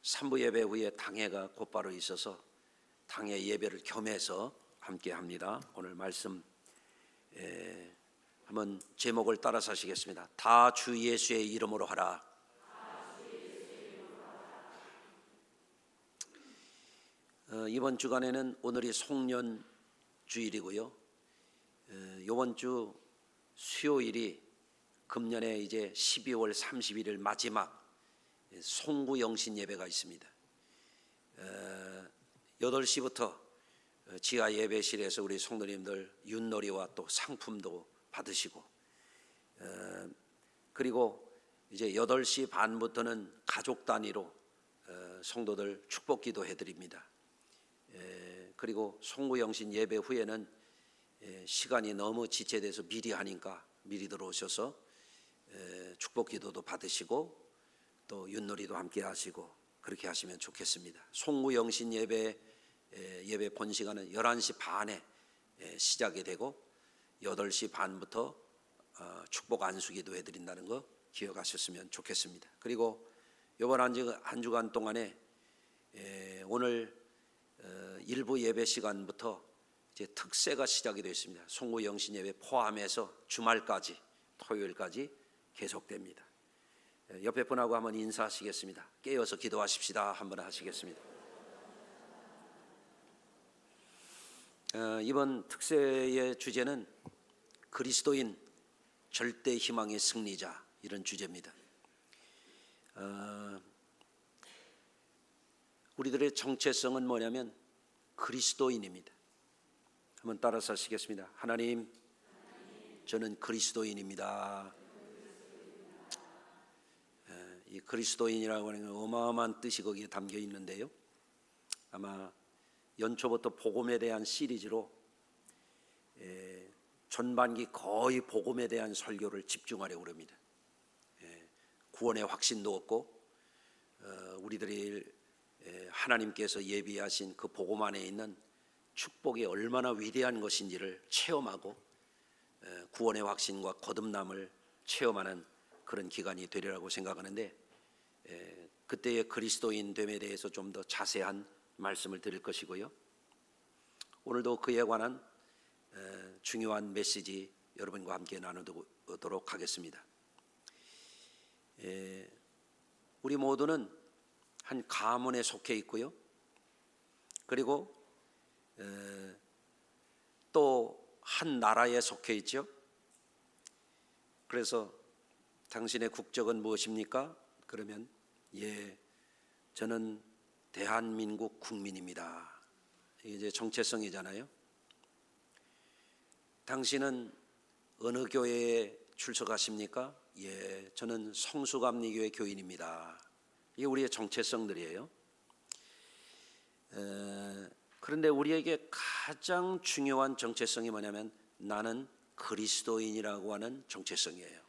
3부 예배 후에 당회가 곧바로 있어서 당회 예배를 겸해서 함께 합니다. 오늘 말씀 한번 제목을 따라서 하시겠습니다. 다 주 예수의 이름으로 하라. 이번 주간에는 오늘이 송년 주일이고요. 이번 주 수요일이 금년에 이제 12월 31일 마지막 송구영신 예배가 있습니다. 8시부터 지하 예배실에서 우리 성도님들 윷놀이와 또 상품도 받으시고, 그리고 이제 8시 반부터는 가족 단위로 성도들 축복기도 해드립니다. 그리고 송구영신 예배 후에는 시간이 너무 지체돼서 미리 하니까 미리 들어오셔서 축복기도도 받으시고 또 윷놀이도 함께 하시고 그렇게 하시면 좋겠습니다. 송구영신 예배 본 시간은 11시 반에 시작이 되고 8시 반부터 축복 안수기도 해드린다는 거 기억하셨으면 좋겠습니다. 그리고 이번 한 주간 동안에 오늘 일부 예배 시간부터 이제 특세가 시작이 되어 있습니다. 송구영신 예배 포함해서 주말까지 토요일까지 계속됩니다. 옆에 분하고 한번 인사하시겠습니다. 깨어서 기도하십시다. 한번 하시겠습니다. 이번 특세의 주제는 그리스도인 절대 희망의 승리자, 이런 주제입니다. 우리들의 정체성은 뭐냐면 그리스도인입니다. 한번 따라서 하시겠습니다. 하나님, 저는 그리스도인입니다. 이 그리스도인이라고 하는 건 어마어마한 뜻이 거기에 담겨 있는데요. 아마 연초부터 복음에 대한 시리즈로 전반기 거의 복음에 대한 설교를 집중하려고 합니다. 구원의 확신도 없고 우리들이 하나님께서 예비하신 그 복음 안에 있는 축복이 얼마나 위대한 것인지를 체험하고 구원의 확신과 거듭남을 체험하는 그런 기간이 되리라고 생각하는데, 그때의 그리스도인 됨에 대해서 좀 더 자세한 말씀을 드릴 것이고요. 오늘도 그에 관한 중요한 메시지 여러분과 함께 나누도록 하겠습니다. 우리 모두는 한 가문에 속해 있고요. 그리고 또 한 나라에 속해 있죠. 그래서 당신의 국적은 무엇입니까? 그러면 저는 대한민국 국민입니다. 이게 이제 정체성이잖아요. 당신은 어느 교회에 출석하십니까? 저는 성수감리교회 교인입니다. 이게 우리의 정체성들이에요. 그런데 우리에게 가장 중요한 정체성이 뭐냐면 나는 그리스도인이라고 하는 정체성이에요.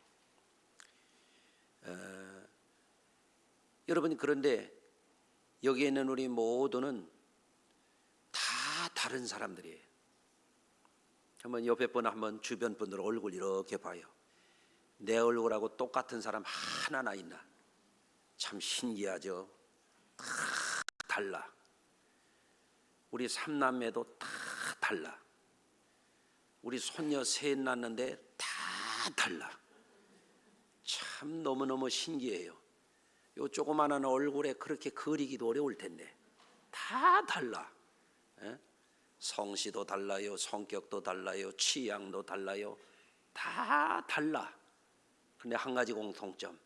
여러분, 그런데 여기에 있는 우리 모두는 다 다른 사람들이에요. 한번 옆에 분, 한번 주변 분들 얼굴 이렇게 봐요. 내 얼굴하고 똑같은 사람 하나나 있나? 참 신기하죠. 다 달라. 우리 삼남매도 다 달라. 우리 손녀 셋 낳는데 다 달라. 참 너무너무 신기해요. 요 조그마한 얼굴에 그렇게 그리기도 어려울 텐데 다 달라. 성씨도 달라요, 성격도 달라요, 취향도 달라요. 다 달라. 근데 한 가지 공통점,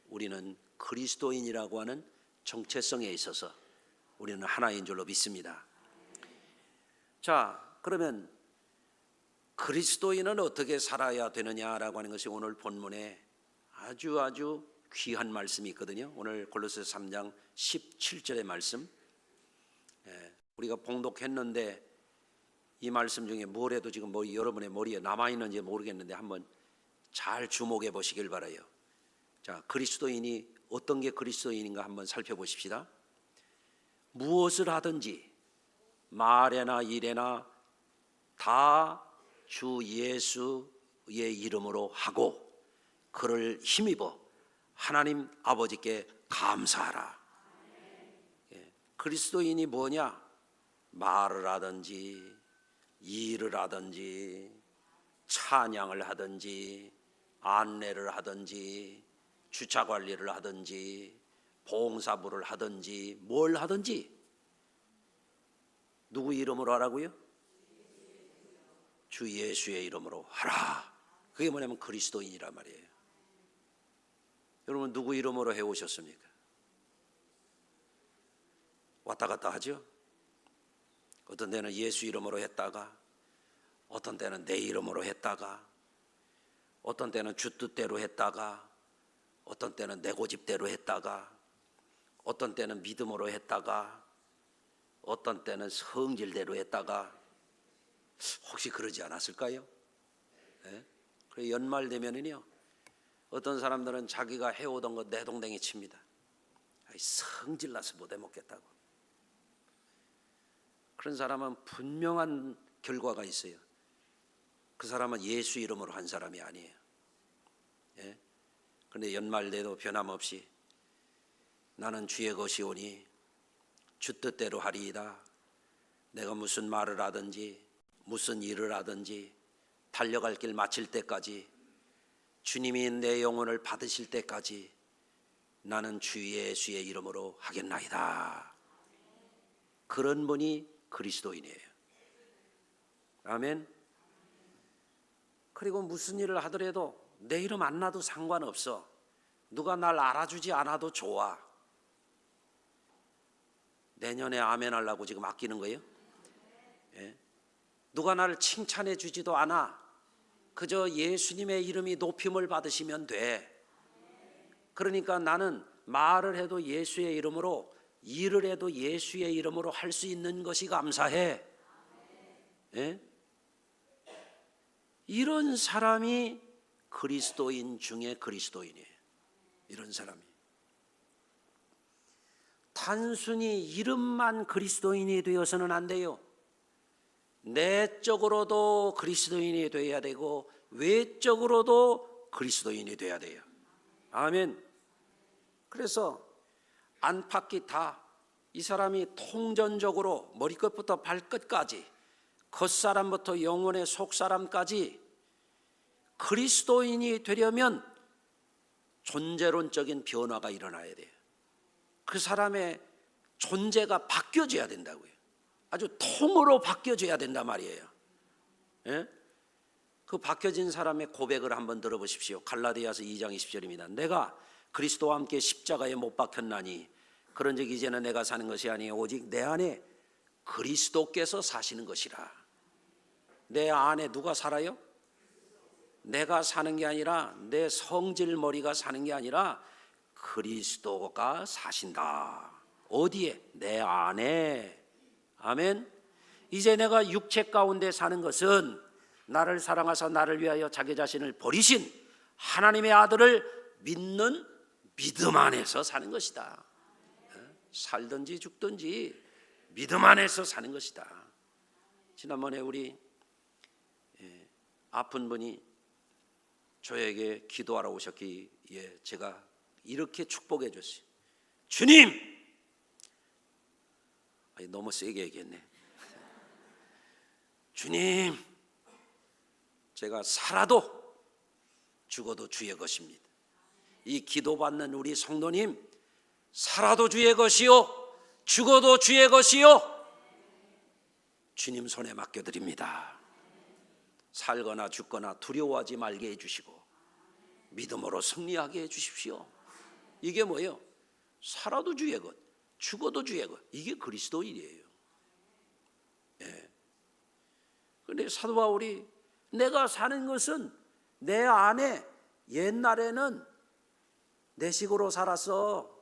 우리는 그리스도인이라고 하는 정체성에 있어서 우리는 하나인 줄로 믿습니다. 자, 그러면 그리스도인은 어떻게 살아야 되느냐라고 하는 것이 오늘 본문에 아주 귀한 말씀이 있거든요. 오늘 골로새서 3장 17절의 말씀, 우리가 봉독했는데 이 말씀 중에 뭐래도 지금 여러분의 머리에 남아있는지 모르겠는데 한번 잘 주목해 보시길 바라요. 자, 그리스도인이 어떤 게 그리스도인인가 한번 살펴보십시다. 무엇을 하든지 말에나 일에나 다 주 예수의 이름으로 하고 그를 힘입어 하나님 아버지께 감사하라. 그리스도인이 뭐냐? 말을 하든지 일을 하든지 찬양을 하든지 안내를 하든지 주차 관리를 하든지 봉사부를 하든지 뭘 하든지 누구 이름으로 하라고요? 주 예수의 이름으로 하라. 그게 뭐냐면 그리스도인이란 말이에요. 여러분 누구 이름으로 해오셨습니까? 왔다 갔다 하죠. 어떤 때는 예수 이름으로 했다가 어떤 때는 내 이름으로 했다가 어떤 때는 주 뜻대로 했다가 어떤 때는 내 고집대로 했다가 어떤 때는 믿음으로 했다가 어떤 때는 성질대로 했다가 혹시 그러지 않았을까요? 네? 그래 연말 되면은요 어떤 사람들은 자기가 해오던 거 내동댕이 칩니다. 성질나서 못해 먹겠다고. 그런 사람은 분명한 결과가 있어요. 그 사람은 예수 이름으로 한 사람이 아니에요. 예? 그런데 연말 돼도 변함없이 나는 주의 것이오니 주 뜻대로 하리이다. 내가 무슨 말을 하든지 무슨 일을 하든지 달려갈 길 마칠 때까지 주님이 내 영혼을 받으실 때까지 나는 주 예수의 이름으로 하겠나이다. 그런 분이 그리스도인이에요. 아멘. 그리고 무슨 일을 하더라도 내 이름 안 나도 상관없어. 누가 날 알아주지 않아도 좋아. 내년에 아멘 하려고 지금 아끼는 거예요? 예? 누가 나를 칭찬해 주지도 않아. 그저 예수님의 이름이 높임을 받으시면 돼. 그러니까 나는 말을 해도 예수의 이름으로, 일을 해도 예수의 이름으로 할 수 있는 것이 감사해. 예? 이런 사람이 그리스도인 중에 그리스도인이에요. 이런 사람이. 단순히 이름만 그리스도인이 되어서는 안 돼요. 내적으로도 그리스도인이 되어야 되고 외적으로도 그리스도인이 되어야 돼요. 아멘. 그래서 안팎이 다 이 사람이 통전적으로 머리끝부터 발끝까지 겉사람부터 영혼의 속사람까지 그리스도인이 되려면 존재론적인 변화가 일어나야 돼요. 그 사람의 존재가 바뀌어져야 된다고요. 아주 통으로 바뀌어져야 된단 말이에요. 예? 그 바뀌어진 사람의 고백을 한번 들어보십시오. 갈라디아서 2장 20절입니다. 내가 그리스도와 함께 십자가에 못 박혔나니 그런즉 이제는 내가 사는 것이 아니요 오직 내 안에 그리스도께서 사시는 것이라. 내 안에 누가 살아요? 내가 사는 게 아니라 내 성질 머리가 사는 게 아니라 그리스도가 사신다. 어디에? 내 안에. 아멘. 이제 내가 육체 가운데 사는 것은 나를 사랑하사 나를 위하여 자기 자신을 버리신 하나님의 아들을 믿는 믿음 안에서 사는 것이다. 살든지 죽든지 믿음 안에서 사는 것이다. 지난번에 우리 아픈 분이 저에게 기도하러 오셨기에 제가 이렇게 축복해 줬어요. 주님! 너무 세게 얘기했네. 주님, 제가 살아도 죽어도 주의 것입니다. 이 기도받는 우리 성도님, 살아도 주의 것이요 죽어도 주의 것이요 주님 손에 맡겨드립니다. 살거나 죽거나 두려워하지 말게 해주시고 믿음으로 승리하게 해주십시오. 이게 뭐예요? 살아도 주의 것, 죽어도 주의 것. 이게 그리스도인이에요. 예. 그런데 사도 바울이 내가 사는 것은 내 안에 옛날에는 내 식으로 살았어.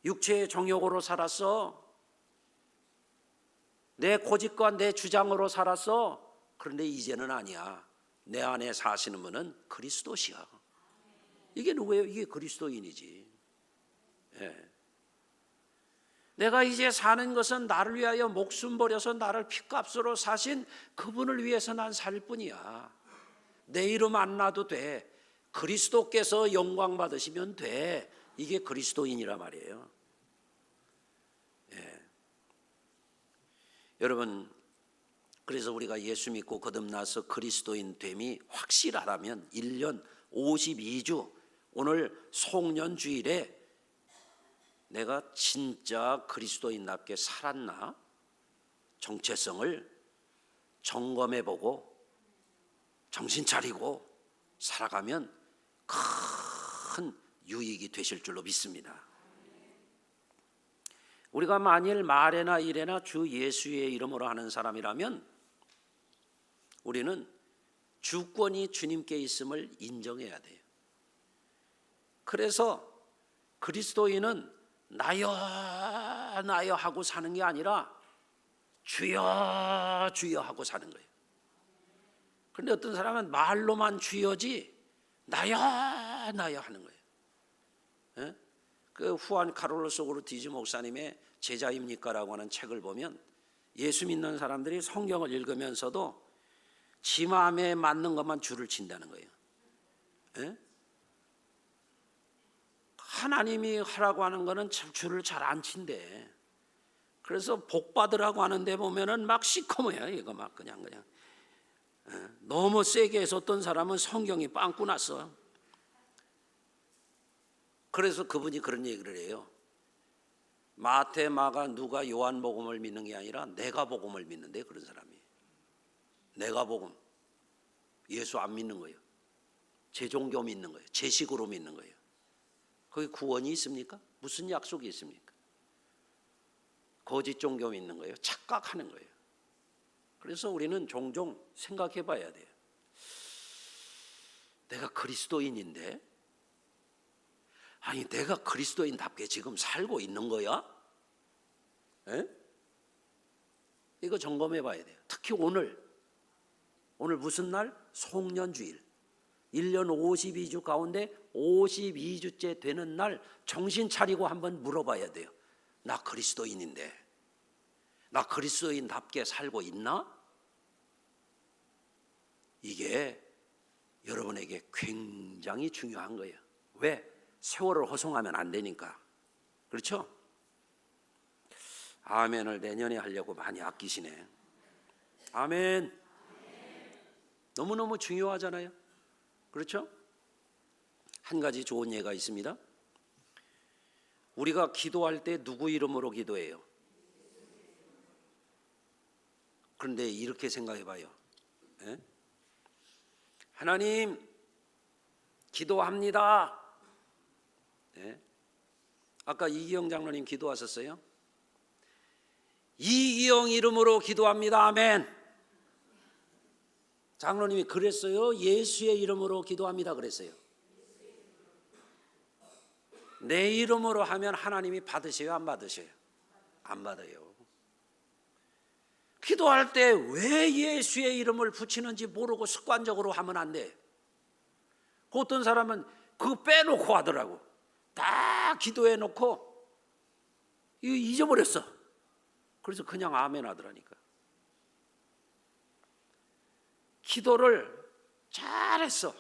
육체의 정욕으로 살았어. 내 고집과 내 주장으로 살았어. 그런데 이제는 아니야. 내 안에 사시는 분은 그리스도시야. 이게 누구예요? 이게 그리스도인이지. 예. 내가 이제 사는 것은 나를 위하여 목숨 버려서 나를 핏값으로 사신 그분을 위해서 난 살 뿐이야. 내 이름 안 놔도 돼. 그리스도께서 영광 받으시면 돼. 이게 그리스도인이란 말이에요. 여러분, 그래서 우리가 예수 믿고 거듭나서 그리스도인 됨이 확실하다면 1년 52주 오늘 송년주일에 내가 진짜 그리스도인답게 살았나? 정체성을 점검해보고 정신 차리고 살아가면 큰 유익이 되실 줄로 믿습니다. 우리가 만일 말에나 일에나 주 예수의 이름으로 하는 사람이라면 우리는 주권이 주님께 있음을 인정해야 돼요. 그래서 그리스도인은 나여 나여 하고 사는 게 아니라 주여 주여 하고 사는 거예요. 그런데 어떤 사람은 말로만 주여지 나여 나여 하는 거예요. 예? 그 후안 카를로스 오르티즈 목사님의 제자입니까라고 하는 책을 보면 예수 믿는 사람들이 성경을 읽으면서도 지 마음에 맞는 것만 줄을 친다는 거예요. 예? 하나님이 하라고 하는 거는 참 줄을 잘 안 친대. 그래서 복 받으라고 하는데 보면은 막 시커매요. 이거 막 그냥 너무 세게 해서 어떤 사람은 성경이 빵꾸 났어. 그래서 그분이 그런 얘기를 해요. 마태, 마가, 누가, 요한복음을 믿는 게 아니라 내가 복음을 믿는데 그런 사람이. 내가 복음. 예수 안 믿는 거예요. 제 종교 믿는 거예요. 제 식으로 믿는 거예요. 거기 구원이 있습니까? 무슨 약속이 있습니까? 거짓 종교 믿는 거예요. 착각하는 거예요. 그래서 우리는 종종 생각해 봐야 돼요. 내가 그리스도인인데 아니 내가 그리스도인답게 지금 살고 있는 거야? 에? 이거 점검해 봐야 돼요. 특히 오늘 무슨 날? 송년주일. 1년 52주 가운데 52주째 되는 날 정신 차리고 한번 물어봐야 돼요. 나 그리스도인인데 나 그리스도인답게 살고 있나? 이게 여러분에게 굉장히 중요한 거예요. 왜? 세월을 허송하면 안 되니까. 그렇죠? 아멘을 내년에 하려고 많이 아끼시네. 아멘. 너무너무 중요하잖아요. 그렇죠? 한 가지 좋은 예가 있습니다. 우리가 기도할 때 누구 이름으로 기도해요? 그런데 이렇게 생각해 봐요. 예? 하나님 기도합니다. 예? 아까 이기영 장로님 기도하셨어요? 이기영 이름으로 기도합니다. 아멘. 장로님이 그랬어요? 예수의 이름으로 기도합니다 그랬어요? 내 이름으로 하면 하나님이 받으세요? 안 받으세요? 안 받아요. 기도할 때 왜 예수의 이름을 붙이는지 모르고 습관적으로 하면 안 돼. 어떤 사람은 그거 빼놓고 하더라고. 다 기도해 놓고 이거 잊어버렸어. 그래서 그냥 아멘 하더라니까. 기도를 잘했어.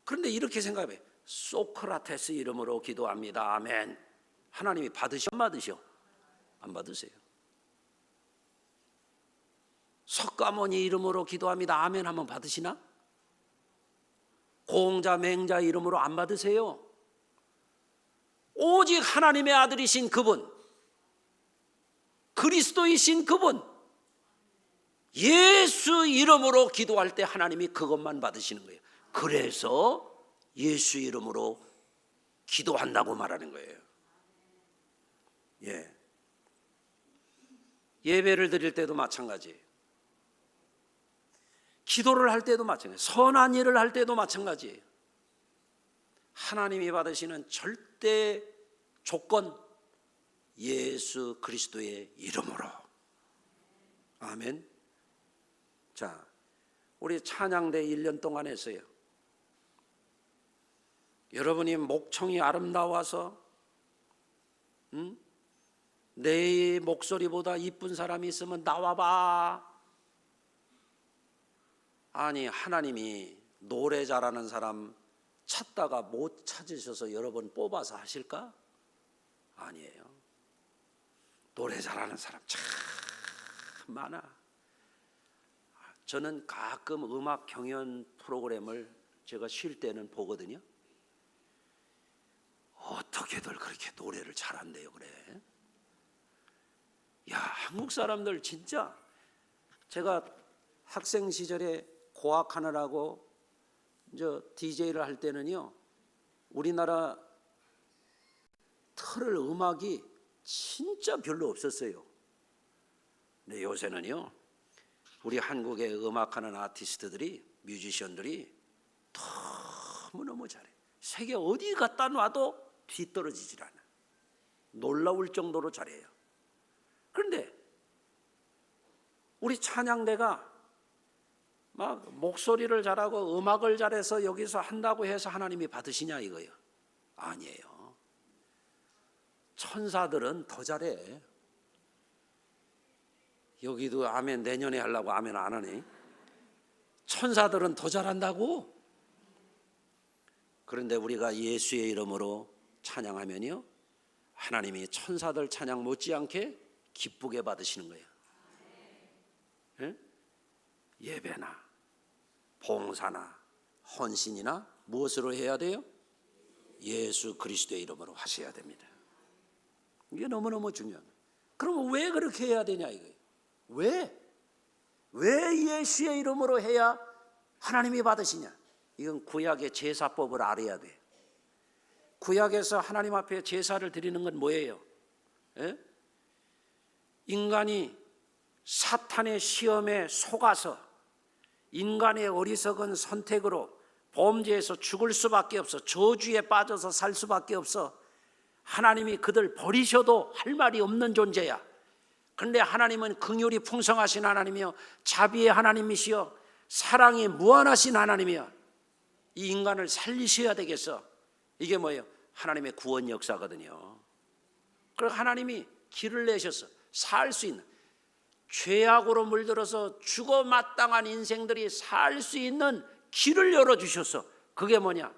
그런데 이렇게 생각해. 소크라테스 이름으로 기도합니다. 아멘. 하나님이 받으셔 안 받으셔? 안 받으세요. 석가모니 이름으로 기도합니다. 아멘 하면 받으시나? 공자 맹자 이름으로 안 받으세요. 오직 하나님의 아들이신 그분, 그리스도이신 그분, 예수 이름으로 기도할 때 하나님이 그것만 받으시는 거예요. 그래서 예수 이름으로 기도한다고 말하는 거예요. 예. 예배를 드릴 때도 마찬가지예요. 기도를 할 때도 마찬가지예요. 선한 일을 할 때도 마찬가지예요. 하나님이 받으시는 절대 조건, 예수 그리스도의 이름으로. 아멘. 자, 우리 찬양대 1년 동안 했어요. 여러분이 목청이 아름다워서 내 목소리보다 이쁜 사람이 있으면 나와봐. 아니, 하나님이 노래 잘하는 사람 찾다가 못 찾으셔서 여러 번 뽑아서 하실까? 아니에요. 노래 잘하는 사람 참 참 많아. 저는 가끔 음악 경연 프로그램을 제가 쉴 때는 보거든요. 어떻게들 그렇게 노래를 잘한대요 그래. 야, 한국 사람들 진짜, 제가 학생 시절에 고학하느라고 DJ를 할 때는요, 우리나라 틀을 음악이 진짜 별로 없었어요. 근데 요새는요, 우리 한국의 음악하는 아티스트들이, 뮤지션들이 너무너무 잘해. 세계 어디 갖다 놔도 뒤떨어지질 않아. 놀라울 정도로 잘해요. 그런데 우리 찬양대가 막 목소리를 잘하고 음악을 잘해서 여기서 한다고 해서 하나님이 받으시냐 이거예요. 아니에요. 천사들은 더 잘해. 여기도 아멘 내년에 하려고 아멘 안 하네. 천사들은 더 잘한다고. 그런데 우리가 예수의 이름으로 찬양하면요, 하나님이 천사들 찬양 못지않게 기쁘게 받으시는 거예요. 예? 예배나 봉사나 헌신이나 무엇으로 해야 돼요? 예수 그리스도의 이름으로 하셔야 됩니다. 이게 너무너무 중요합니다. 그럼 왜 그렇게 해야 되냐 이거예요. 왜 예수의 이름으로 해야 하나님이 받으시냐? 이건 구약의 제사법을 알아야 돼. 구약에서 하나님 앞에 제사를 드리는 건 뭐예요? 예? 인간이 사탄의 시험에 속아서 인간의 어리석은 선택으로 범죄에서 죽을 수밖에 없어, 저주에 빠져서 살 수밖에 없어. 하나님이 그들 버리셔도 할 말이 없는 존재야. 그런데 하나님은 긍휼이 풍성하신 하나님이요, 자비의 하나님이시여, 사랑이 무한하신 하나님이여, 이 인간을 살리셔야 되겠어. 이게 뭐예요? 하나님의 구원 역사거든요. 그리고 하나님이 길을 내셨어. 살 수 있는, 죄악으로 물들어서 죽어 마땅한 인생들이 살 수 있는 길을 열어주셨어. 그게 뭐냐?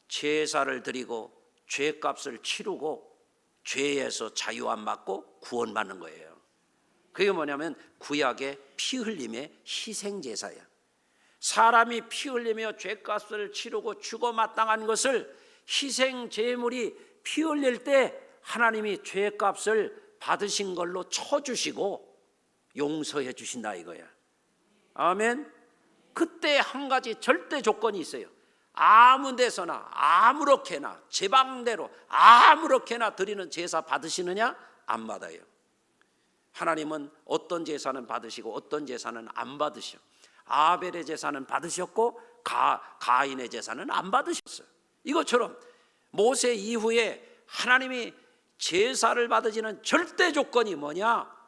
제사를 드리고 죄값을 치르고 죄에서 자유함 받고 구원받는 거예요. 그게 뭐냐면 구약의 피 흘림의 희생제사야. 사람이 피 흘리며 죄값을 치르고 죽어 마땅한 것을 희생 제물이 피 흘릴 때 하나님이 죄값을 받으신 걸로 쳐주시고 용서해 주신다 이거야. 아멘. 그때 한 가지 절대 조건이 있어요. 아무 데서나 아무렇게나 제방대로 아무렇게나 드리는 제사 받으시느냐? 안 받아요. 하나님은 어떤 제사는 받으시고 어떤 제사는 안 받으셔. 아벨의 제사는 받으셨고 가인의 제사는 안 받으셨어요. 이것처럼 모세 이후에 하나님이 제사를 받으시는 절대 조건이 뭐냐?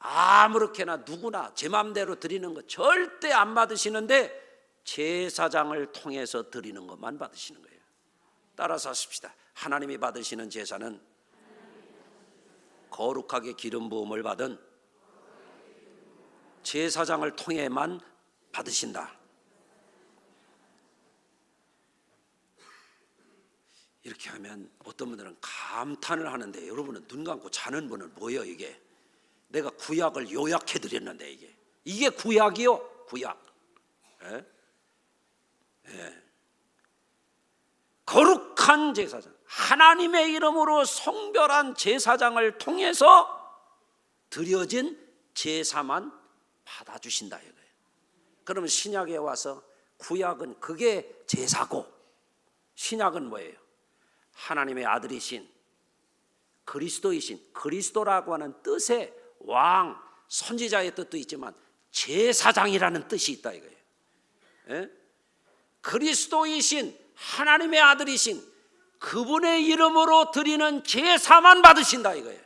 아무렇게나 누구나 제 맘대로 드리는 것 절대 안 받으시는데 제사장을 통해서 드리는 것만 받으시는 거예요. 따라서 하십시다. 하나님이 받으시는 제사는 거룩하게 기름 부음을 받은 제사장을 통해만 받으신다. 이렇게 하면 어떤 분들은 감탄을 하는데, 여러분은 눈 감고 자는 분은 뭐예요 이게? 내가 구약을 요약해 드렸는데 이게 구약이요? 구약. 예? 예. 거룩한 제사장, 하나님의 이름으로 성별한 제사장을 통해서 드려진 제사만 받아주신다 이거예요. 그러면 신약에 와서 구약은 그게 제사고, 신약은 뭐예요? 하나님의 아들이신 그리스도이신, 그리스도라고 하는 뜻의 왕, 선지자의 뜻도 있지만 제사장이라는 뜻이 있다 이거예요. 예? 그리스도이신 하나님의 아들이신 그분의 이름으로 드리는 제사만 받으신다 이거예요.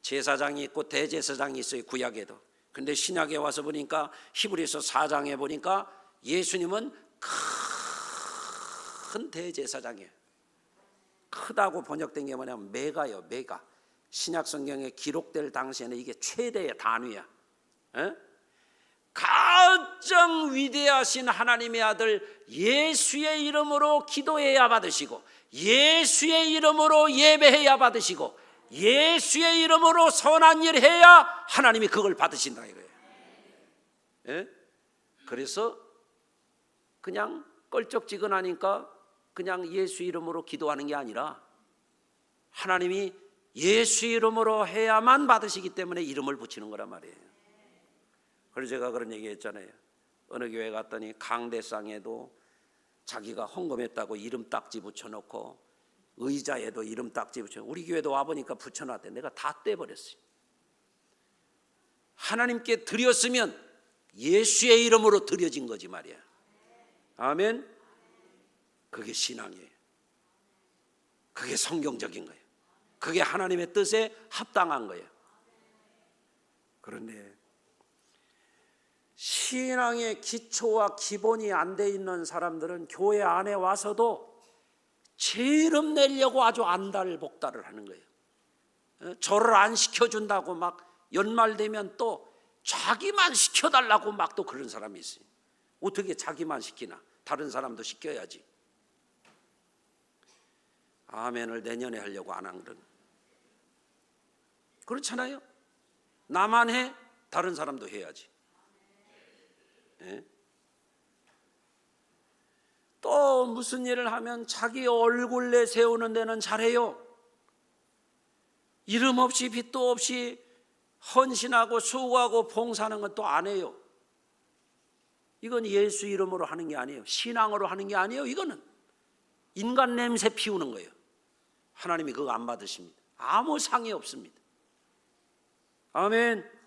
제사장이 있고 대제사장이 있어요 구약에도. 근데 신약에 와서 보니까 히브리서 4장에 보니까 예수님은 큰 대제사장이에요. 크다고 번역된 게 뭐냐면 메가요, 메가. 신약 성경에 기록될 당시에는 이게 최대의 단위야. 에? 가장 위대하신 하나님의 아들 예수의 이름으로 기도해야 받으시고 예수의 이름으로 예배해야 받으시고 예수의 이름으로 선한 일을 해야 하나님이 그걸 받으신다 이거예요. 예? 그래서 그냥 껄쩍지근하니까 그냥 예수 이름으로 기도하는 게 아니라 하나님이 예수 이름으로 해야만 받으시기 때문에 이름을 붙이는 거란 말이에요. 그래서 제가 그런 얘기 했잖아요. 어느 교회 갔더니 강대상에도 자기가 헌금했다고 이름 딱지 붙여놓고 의자에도 이름 딱지 붙여놓고, 우리 교회도 와보니까 붙여놨대. 내가 다 떼버렸어요. 하나님께 드렸으면 예수의 이름으로 드려진 거지 말이야. 아멘. 그게 신앙이에요. 그게 성경적인 거예요. 그게 하나님의 뜻에 합당한 거예요. 그런데 신앙의 기초와 기본이 안 돼 있는 사람들은 교회 안에 와서도 죄름 내려고 아주 안달복달을 하는 거예요. 절을 안 시켜준다고 막 연말되면 또 자기만 시켜달라고 막 또 그런 사람이 있어요. 어떻게 자기만 시키나? 다른 사람도 시켜야지. 아멘을 내년에 하려고 안 한 그런. 그렇잖아요. 나만 해, 다른 사람도 해야지. 예? 또 무슨 일을 하면 자기 얼굴 내세우는 데는 잘해요. 이름 없이 빚도 없이 헌신하고 수고하고 봉사하는 건 또 안 해요. 이건 예수 이름으로 하는 게 아니에요. 신앙으로 하는 게 아니에요. 이거는 인간 냄새 피우는 거예요. 하나님이 그거 안 받으십니다. 아무 상이 없습니다. 아멘.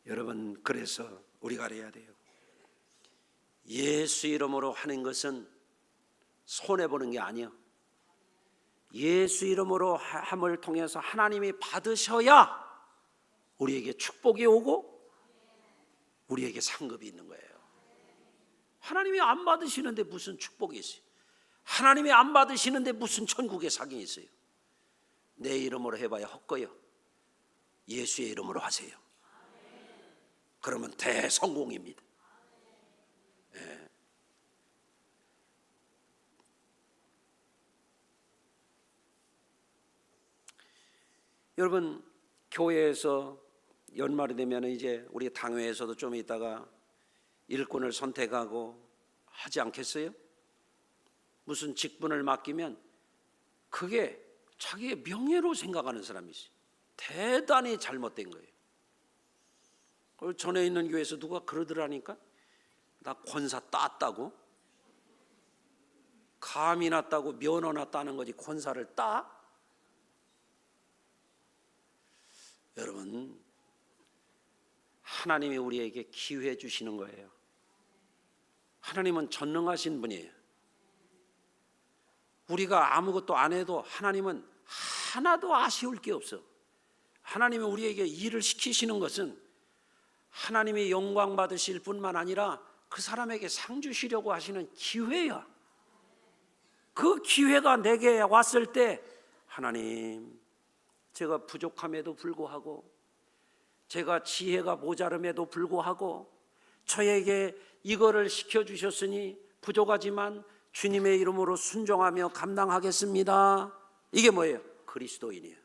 여러분, 그래서 우리가 알아야 돼요. 예수 이름으로 하는 것은 손해보는 게 아니에요. 예수 이름으로 함을 통해서 하나님이 받으셔야 우리에게 축복이 오고 우리에게 상급이 있는 거예요. 하나님이 안 받으시는데 무슨 축복이 있어요? 하나님이 안 받으시는데 무슨 천국의 상이 있어요? 내 이름으로 해봐야 헛거요. 예수의 이름으로 하세요. 그러면 대성공입니다. 예. 여러분, 교회에서 연말이 되면 이제 우리 당회에서도 좀 있다가 일꾼을 선택하고 하지 않겠어요? 무슨 직분을 맡기면 그게 자기의 명예로 생각하는 사람이 있어요. 대단히 잘못된 거예요. 그리고 전에 있는 교회에서 누가 그러더라니까, 나 권사 땄다고? 감이 났다고 면허 났다는 거지 권사를 따? 여러분, 하나님이 우리에게 기회 주시는 거예요. 하나님은 전능하신 분이에요. 우리가 아무것도 안 해도 하나님은 하나도 아쉬울 게 없어. 하나님이 우리에게 일을 시키시는 것은 하나님이 영광 받으실 뿐만 아니라 그 사람에게 상 주시려고 하시는 기회야. 그 기회가 내게 왔을 때, 하나님, 제가 부족함에도 불구하고, 제가 지혜가 모자름에도 불구하고 저에게 이거를 시켜주셨으니 부족하지만 주님의 이름으로 순종하며 감당하겠습니다. 이게 뭐예요? 그리스도인이에요.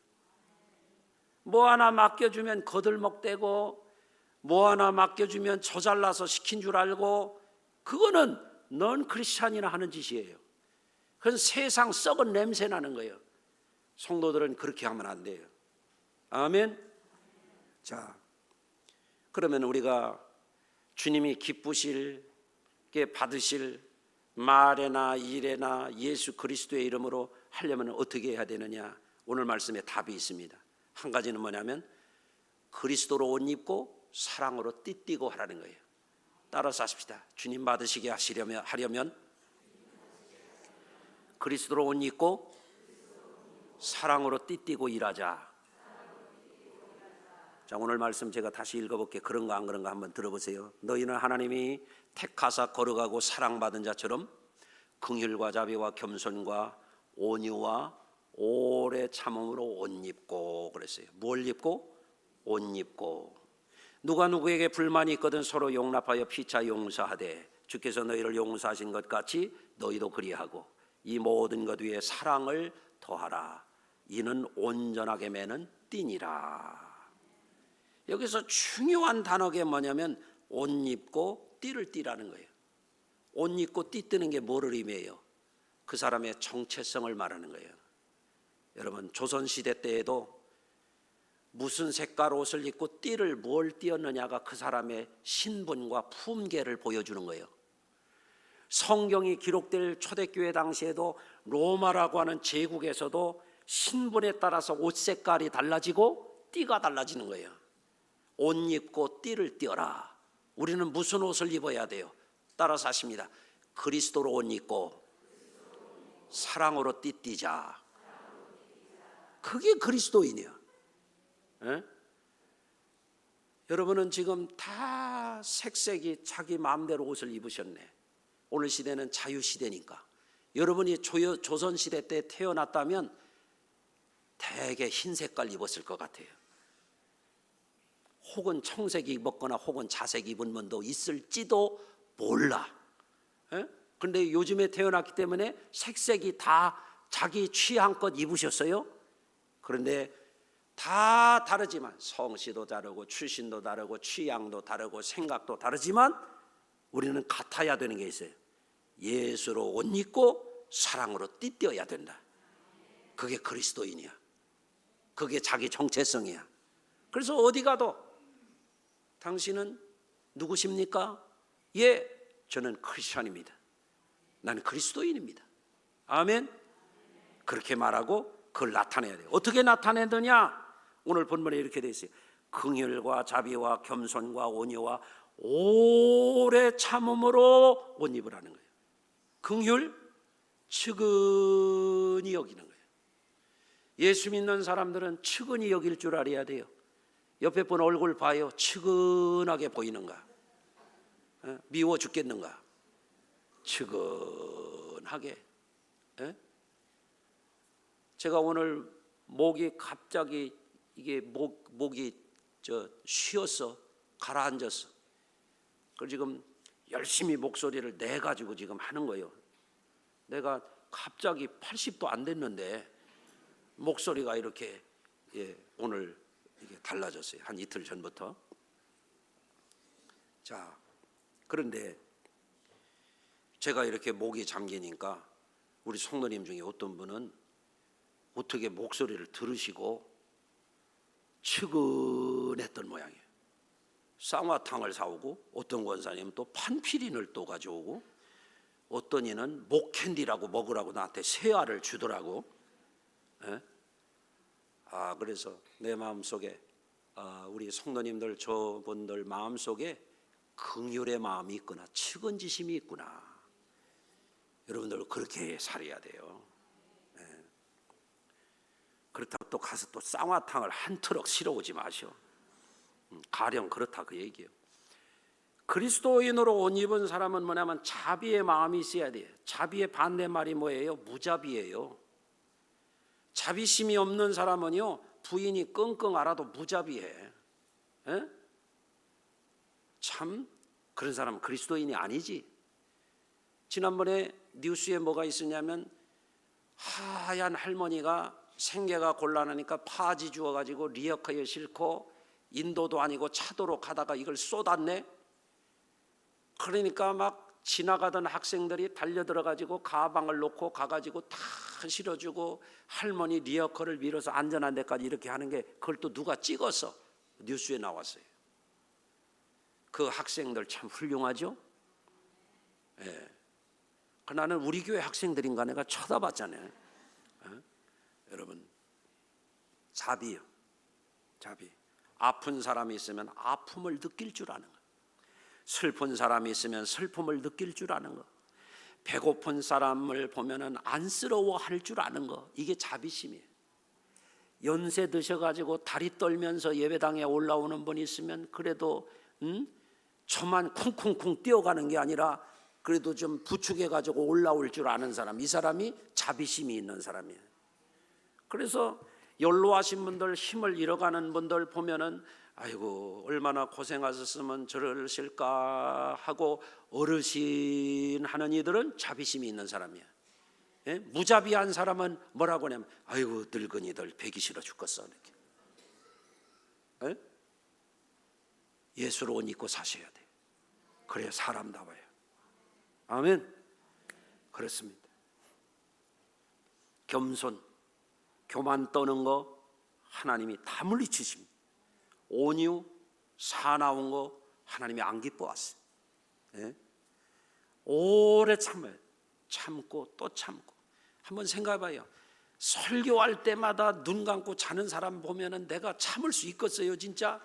뭐 하나 맡겨주면 거들먹대고, 뭐 하나 맡겨주면 저 잘나서 시킨 줄 알고, 그거는 넌 크리스찬이나 하는 짓이에요. 그건 세상 썩은 냄새 나는 거예요. 성도들은 그렇게 하면 안 돼요. 아멘. 자, 그러면 우리가 주님이 기쁘실게 받으실 말에나 일에나 예수 그리스도의 이름으로 하려면 어떻게 해야 되느냐? 오늘 말씀에 답이 있습니다. 한 가지는 뭐냐면 그리스도로 옷 입고 사랑으로 띠띠고 하라는 거예요. 따라서 하십시다. 주님 받으시게 하려면 그리스도로 옷 입고 사랑으로 띠띠고 일하자. 자, 오늘 말씀 제가 다시 읽어볼게요. 그런가 안 그런가 한번 들어보세요. 너희는 하나님이 택하사 거룩하고 사랑받은 자처럼 긍휼과 자비와 겸손과 온유와 오래 참음으로 옷 입고 그랬어요. 뭘 입고? 옷 입고. 누가 누구에게 불만이 있거든 서로 용납하여 피차 용서하되 주께서 너희를 용서하신 것 같이 너희도 그리하고 이 모든 것 위에 사랑을 더하라. 이는 온전하게 매는 띠니라. 여기서 중요한 단어가 뭐냐면 옷 입고 띠를 띠라는 거예요. 옷 입고 띠 뜨는 게 뭐를 의미해요? 그 사람의 정체성을 말하는 거예요. 여러분, 조선시대 때에도 무슨 색깔 옷을 입고 띠를 뭘 띄었느냐가 그 사람의 신분과 품계를 보여주는 거예요. 성경이 기록될 초대교회 당시에도 로마라고 하는 제국에서도 신분에 따라서 옷 색깔이 달라지고 띠가 달라지는 거예요. 옷 입고 띠를 띄어라. 우리는 무슨 옷을 입어야 돼요? 따라서 하십니다. 그리스도로 옷 입고 사랑으로 띠 띠자. 그게 그리스도인이야. 에? 여러분은 지금 다 색색이 자기 마음대로 옷을 입으셨네. 오늘 시대는 자유시대니까. 여러분이 조선시대 때 태어났다면 대개 흰 색깔 입었을 것 같아요. 혹은 청색 입었거나 혹은 자색 입은 분도 있을지도 몰라. 그런데 요즘에 태어났기 때문에 색색이 다 자기 취향껏 입으셨어요. 그런데 다 다르지만 성씨도 다르고 출신도 다르고 취향도 다르고 생각도 다르지만 우리는 같아야 되는 게 있어요. 예수로 옷 입고 사랑으로 띠띠어야 된다. 그게 그리스도인이야. 그게 자기 정체성이야. 그래서 어디 가도 당신은 누구십니까? 예, 저는 크리스천입니다. 나는 그리스도인입니다. 아멘. 그렇게 말하고 그걸 나타내야 돼요. 어떻게 나타내느냐? 오늘 본문에 이렇게 되어 있어요. 긍휼과 자비와 겸손과 온유와 오래 참음으로 옷 입으라는 거예요. 긍휼, 측은히 여기는 거예요. 예수 믿는 사람들은 측은히 여길 줄 알아야 돼요. 옆에 분 얼굴 봐요. 측은하게 보이는가? 미워 죽겠는가? 측은하게. 제가 오늘 목이 갑자기 이게 목이 쉬었어. 가라앉았어. 그래서 지금 열심히 목소리를 내 가지고 지금 하는 거예요. 내가 갑자기 80도 안 됐는데 목소리가 이렇게 오늘 이게 달라졌어요. 한 이틀 전부터. 자, 그런데 제가 이렇게 목이 잠기니까 우리 성도님 중에 어떤 분은 어떻게 목소리를 들으시고 측은했던 모양이에요. 쌍화탕을 사오고 어떤 권사님은 또 판피린을 또 가져오고 어떤 이는 목캔디라고 먹으라고 나한테 새알을 주더라고. 그래서 내 마음속에 우리 성도님들 저분들 마음속에 긍휼의 마음이 있구나, 측은지심이 있구나. 여러분들 그렇게 살아야 돼요. 그렇다고 또 가서 또 쌍화탕을 한 트럭 실어오지 마시오. 가령 그렇다 그 얘기예요. 그리스도인으로 옷 입은 사람은 뭐냐면 자비의 마음이 있어야 돼요. 자비의 반대말이 뭐예요? 무자비예요. 자비심이 없는 사람은요, 부인이 끙끙 앓아도 무자비해. 참 그런 사람은 그리스도인이 아니지. 지난번에 뉴스에 뭐가 있었냐면 하얀 할머니가 생계가 곤란하니까 파지 주워가지고 리어카에 싣고 인도도 아니고 차도로 가다가 이걸 쏟았네. 그러니까 막 지나가던 학생들이 달려들어가지고 가방을 놓고 가가지고 다 실어주고 할머니 리어카를 밀어서 안전한 데까지 이렇게 하는 게 그걸 또 누가 찍어서 뉴스에 나왔어요. 그 학생들 참 훌륭하죠. 나는 우리 교회 학생들인가 내가 쳐다봤잖아요. 여러분, 자비요. 자비. 아픈 사람이 있으면 아픔을 느낄 줄 아는 거. 슬픈 사람이 있으면 슬픔을 느낄 줄 아는 거. 배고픈 사람을 보면은 안쓰러워할 줄 아는 거. 이게 자비심이에요. 연세 드셔가지고 다리 떨면서 예배당에 올라오는 분이 있으면 그래도 저만 쿵쿵쿵 뛰어가는 게 아니라 그래도 좀 부축해가지고 올라올 줄 아는 사람. 이 사람이 자비심이 있는 사람이에요. 그래서 연로하신 분들, 힘을 잃어가는 분들 보면은 아이고 얼마나 고생하셨으면 저러실까 하고 어르신 하는 이들은 자비심이 있는 사람이야. 무자비한 사람은 뭐라고 하냐면 아이고 늙은이들 배기 싫어 죽겠어 이렇게. 예수로 옷 입고 사셔야 돼. 그래야 사람다워요. 아멘. 그렇습니다. 겸손, 교만 떠는 거 하나님이 다 물리치십니다. 온유, 사나운 거 하나님이 안 기뻐하세요. 오래 참아요. 참고 또 참고. 한번 생각해봐요. 설교할 때마다 눈 감고 자는 사람 보면은 내가 참을 수 있겠어요 진짜?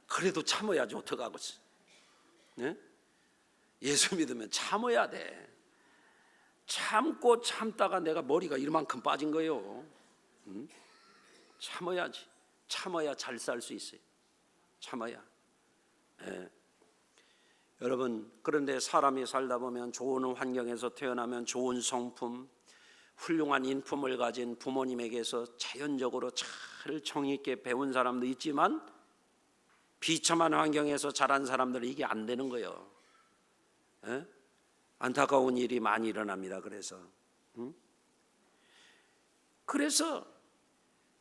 그래도 참아야지 어떡하겠어. 예수 믿으면 참아야 돼. 참고 참다가 내가 머리가 이만큼 빠진 거예요. 참아야지. 참아야 잘 살 수 있어요. 참아야. 여러분, 그런데 사람이 살다 보면 좋은 환경에서 태어나면 좋은 성품, 훌륭한 인품을 가진 부모님에게서 자연적으로 잘 정의 있게 배운 사람도 있지만 비참한 환경에서 자란 사람들은 이게 안 되는 거예요. 안타까운 일이 많이 일어납니다. 그래서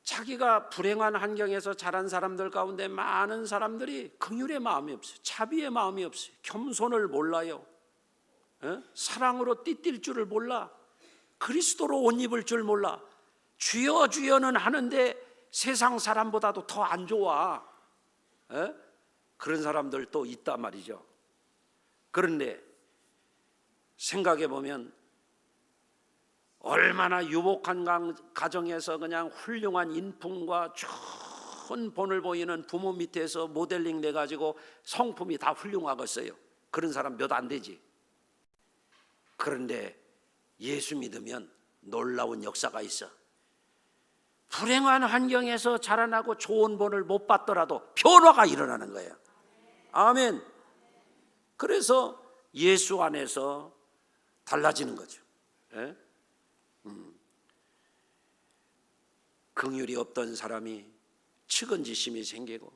자기가 불행한 환경에서 자란 사람들 가운데 많은 사람들이 긍휼의 마음이 없어요. 자비의 마음이 없어요. 겸손을 몰라요. 사랑으로 띠뛸 줄을 몰라. 그리스도로 옷 입을 줄 몰라. 주여 주여는 하는데 세상 사람보다도 더 안 좋아. 그런 사람들도 있단 말이죠. 그런데 생각해 보면 얼마나 유복한 가정에서 그냥 훌륭한 인품과 좋은 본을 보이는 부모 밑에서 모델링 돼가지고 성품이 다 훌륭하겠어요. 그런 사람 몇 안 되지. 그런데 예수 믿으면 놀라운 역사가 있어. 불행한 환경에서 자라나고 좋은 본을 못 받더라도 변화가 일어나는 거예요. 아멘. 그래서 예수 안에서 달라지는 거죠. 긍휼이 없던 사람이 측은지심이 생기고,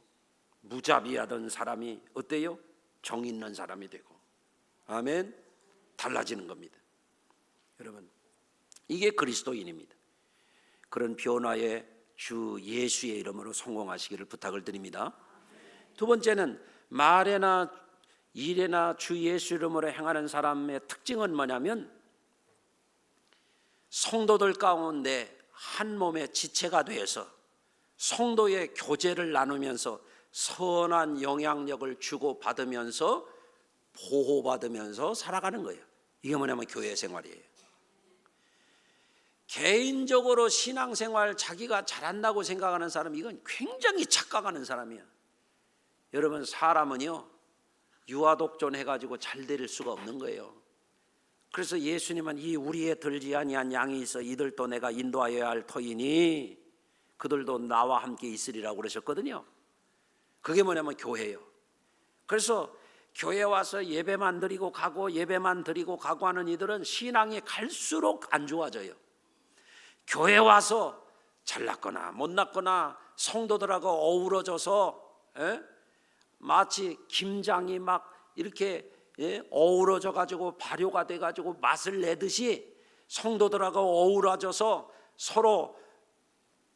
무자비하던 사람이 어때요? 정 있는 사람이 되고. 아멘. 달라지는 겁니다. 여러분, 이게 그리스도인입니다. 그런 변화의 주 예수의 이름으로 성공하시기를 부탁을 드립니다. 두 번째는 말에나 일에나 주 예수 이름으로 행하는 사람의 특징은 뭐냐면 성도들 가운데 한 몸의 지체가 되어서 성도의 교제를 나누면서 선한 영향력을 주고받으면서 보호받으면서 살아가는 거예요. 이게 뭐냐면 교회 생활이에요. 개인적으로 신앙생활 자기가 잘한다고 생각하는 사람, 이건 굉장히 착각하는 사람이야. 여러분, 사람은요 유아독존 해가지고 잘 될 수가 없는 거예요. 그래서 예수님은 이 우리에 들지 아니한 양이 있어 이들도 내가 인도하여야 할 터이니 그들도 나와 함께 있으리라고 그러셨거든요. 그게 뭐냐면 교회예요. 그래서 교회 와서 예배만 드리고 가고 예배만 드리고 가고 하는 이들은 신앙이 갈수록 안 좋아져요. 교회 와서 잘났거나 못났거나 성도들하고 어우러져서 마치 김장이 막 이렇게 어우러져 가지고 발효가 돼 가지고 맛을 내듯이 성도들하고 어우러져서 서로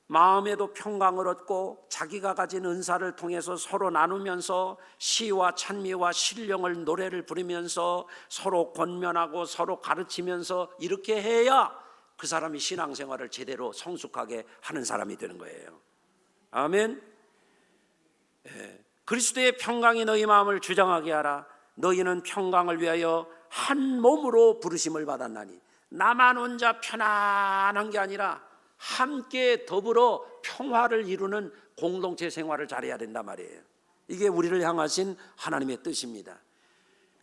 마음에도 평강을 얻고 자기가 가진 은사를 통해서 서로 나누면서 시와 찬미와 신령을 노래를 부르면서 서로 권면하고 서로 가르치면서 이렇게 해야 그 사람이 신앙생활을 제대로 성숙하게 하는 사람이 되는 거예요. 아멘. 그리스도의 평강이 너희 마음을 주장하게 하라. 너희는 평강을 위하여 한 몸으로 부르심을 받았나니. 나만 혼자 편안한 게 아니라 함께 더불어 평화를 이루는 공동체 생활을 잘해야 된단 말이에요. 이게 우리를 향하신 하나님의 뜻입니다.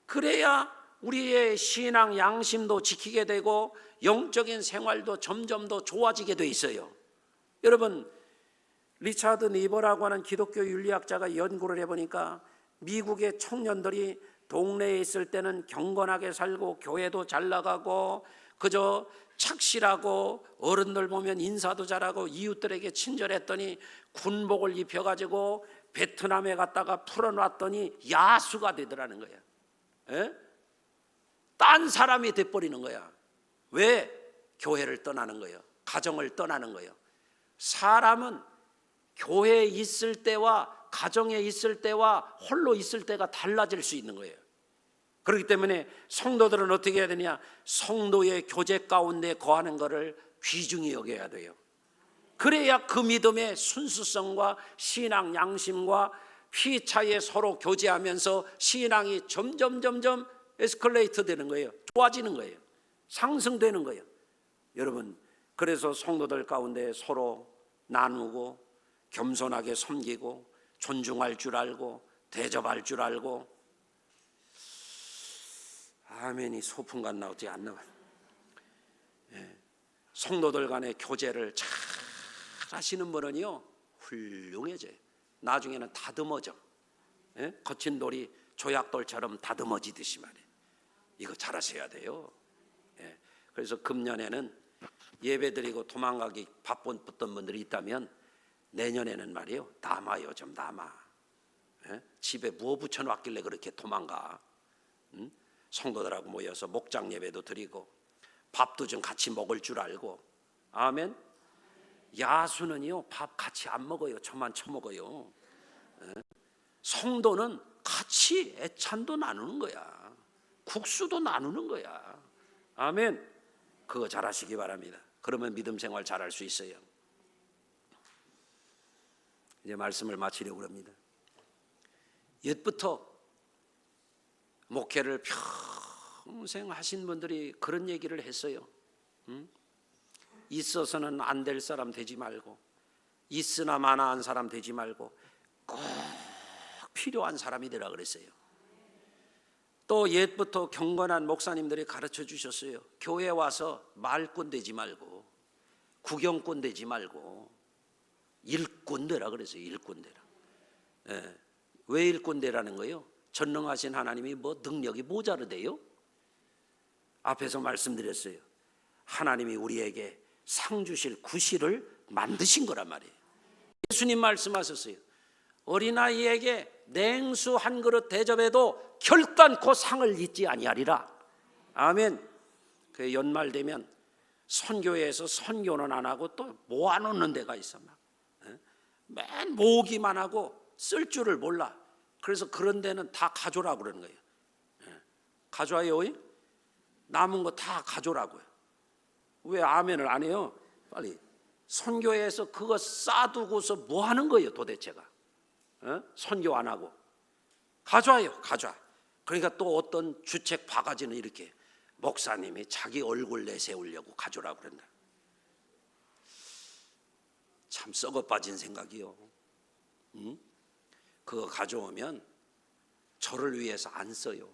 그래야 우리의 신앙 양심도 지키게 되고 영적인 생활도 점점 더 좋아지게 돼 있어요. 여러분, 리차드 니버라고 하는 기독교 윤리학자가 연구를 해보니까 미국의 청년들이 동네에 있을 때는 경건하게 살고 교회도 잘 나가고 그저 착실하고 어른들 보면 인사도 잘하고 이웃들에게 친절했더니 군복을 입혀가지고 베트남에 갔다가 풀어놨더니 야수가 되더라는 거야. 딴 사람이 돼버리는 거야. 왜 교회를 떠나는 거예요? 가정을 떠나는 거예요. 사람은 교회에 있을 때와 가정에 있을 때와 홀로 있을 때가 달라질 수 있는 거예요. 그렇기 때문에 성도들은 어떻게 해야 되냐? 성도의 교제 가운데 거하는 것을 귀중히 여겨야 돼요. 그래야 그 믿음의 순수성과 신앙 양심과 피 차이에 서로 교제하면서 신앙이 점점 에스컬레이트 되는 거예요. 좋아지는 거예요. 상승되는 거예요. 여러분, 그래서 성도들 가운데 서로 나누고 겸손하게 섬기고 존중할 줄 알고 대접할 줄 알고, 아멘이 소풍간 나오지 않나. 성도들 간의 교제를 잘 하시는 분은요 훌륭해져요. 나중에는 다듬어져. 거친 돌이 조약돌처럼 다듬어지듯이 말이에요. 이거 잘 하셔야 돼요. 그래서 금년에는 예배드리고 도망가기 바빴던 분들이 있다면 내년에는 말이에요, 남아요. 좀 남아. 집에 뭐 붙여놨길래 그렇게 도망가. 성도들하고 모여서 목장 예배도 드리고 밥도 좀 같이 먹을 줄 알고. 아멘. 야수는요 밥 같이 안 먹어요. 저만 처먹어요. 성도는 같이 애찬도 나누는 거야. 국수도 나누는 거야. 아멘. 그거 잘하시기 바랍니다. 그러면 믿음 생활 잘할 수 있어요. 이제 말씀을 마치려고 합니다. 옛부터 목회를 평생 하신 분들이 그런 얘기를 했어요. 있어서는 안 될 사람 되지 말고, 있으나 마나한 사람 되지 말고 꼭 필요한 사람이 되라 그랬어요. 또 옛부터 경건한 목사님들이 가르쳐 주셨어요. 교회 와서 말꾼 되지 말고 구경꾼 되지 말고 일꾼 되라 그랬어요. 일꾼 되라. 왜 일꾼 되라는 거예요? 전능하신 하나님이 뭐 능력이 모자르대요? 앞에서 말씀드렸어요. 하나님이 우리에게 상 주실 구실을 만드신 거란 말이에요. 예수님 말씀하셨어요. 어린아이에게 냉수 한 그릇 대접해도 결단코 상을 잊지 아니하리라. 아멘. 그 연말 되면 선교회에서 선교는 안 하고 또 모아놓는 데가 있어. 맨 모으기만 하고 쓸 줄을 몰라. 그래서 그런 데는 다 가져오라고 그러는 거예요. 가져와요. 남은 거 다 가져오라고요. 왜 아멘을 안 해요? 빨리. 선교회에서 그거 싸두고서 뭐 하는 거예요 도대체가? 선교 안 하고 가져와요. 가져와. 그러니까 또 어떤 주책 바가지는 이렇게 목사님이 자기 얼굴 내세우려고 가져오라고 그런다. 참 썩어 빠진 생각이요. 그거 가져오면 저를 위해서 안 써요.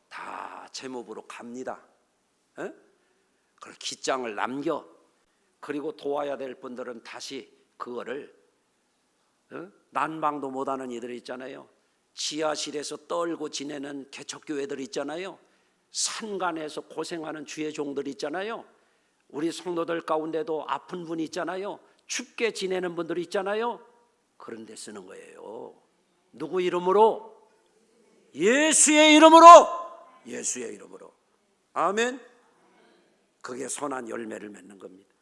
다 제목으로 갑니다. 그걸 기장을 남겨. 그리고 도와야 될 분들은 다시 그거를 난방도 못하는 이들 있잖아요. 지하실에서 떨고 지내는 개척교회들 있잖아요. 산간에서 고생하는 주의 종들 있잖아요. 우리 성도들 가운데도 아픈 분 있잖아요. 춥게 지내는 분들 있잖아요. 그런 데 쓰는 거예요. 누구 이름으로? 예수의 이름으로. 예수의 이름으로. 아멘. 그게 선한 열매를 맺는 겁니다.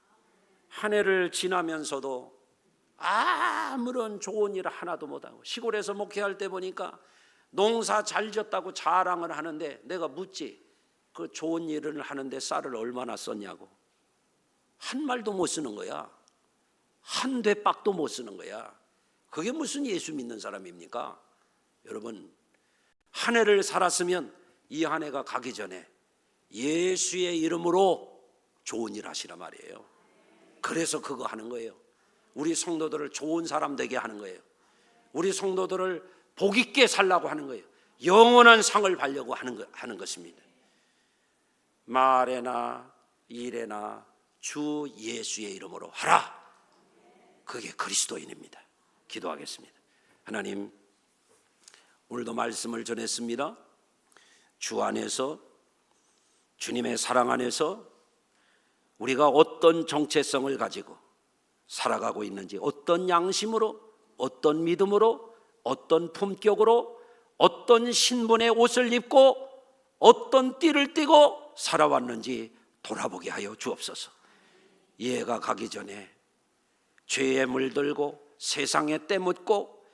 한 해를 지나면서도 아무런 좋은 일 하나도 못하고, 시골에서 목회할 때 보니까 농사 잘 졌다고 자랑을 하는데 내가 묻지, 그 좋은 일을 하는데 쌀을 얼마나 썼냐고. 한 말도 못 쓰는 거야. 한 대박도 못 쓰는 거야. 그게 무슨 예수 믿는 사람입니까? 여러분, 한 해를 살았으면 이 한 해가 가기 전에 예수의 이름으로 좋은 일 하시라 말이에요. 그래서 그거 하는 거예요. 우리 성도들을 좋은 사람 되게 하는 거예요. 우리 성도들을 복 있게 살라고 하는 거예요. 영원한 상을 받려고 하는 것입니다. 말에나 일에나 주 예수의 이름으로 하라. 그게 그리스도인입니다. 기도하겠습니다. 하나님, 오늘도 말씀을 전했습니다. 주 안에서, 주님의 사랑 안에서 우리가 어떤 정체성을 가지고 살아가고 있는지, 어떤 양심으로, 어떤 믿음으로, 어떤 품격으로, 어떤 신분의 옷을 입고 어떤 띠를 띠고 살아왔는지 돌아보게 하여 주옵소서. 이해가 가기 전에 죄에 물들고 세상에 때묻고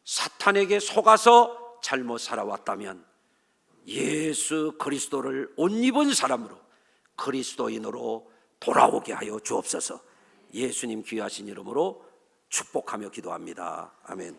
사탄에게 속아서 잘못 살아왔다면 예수 그리스도를 옷 입은 사람으로 그리스도인으로 돌아오게 하여 주옵소서. 예수님 귀하신 이름으로 축복하며 기도합니다. 아멘.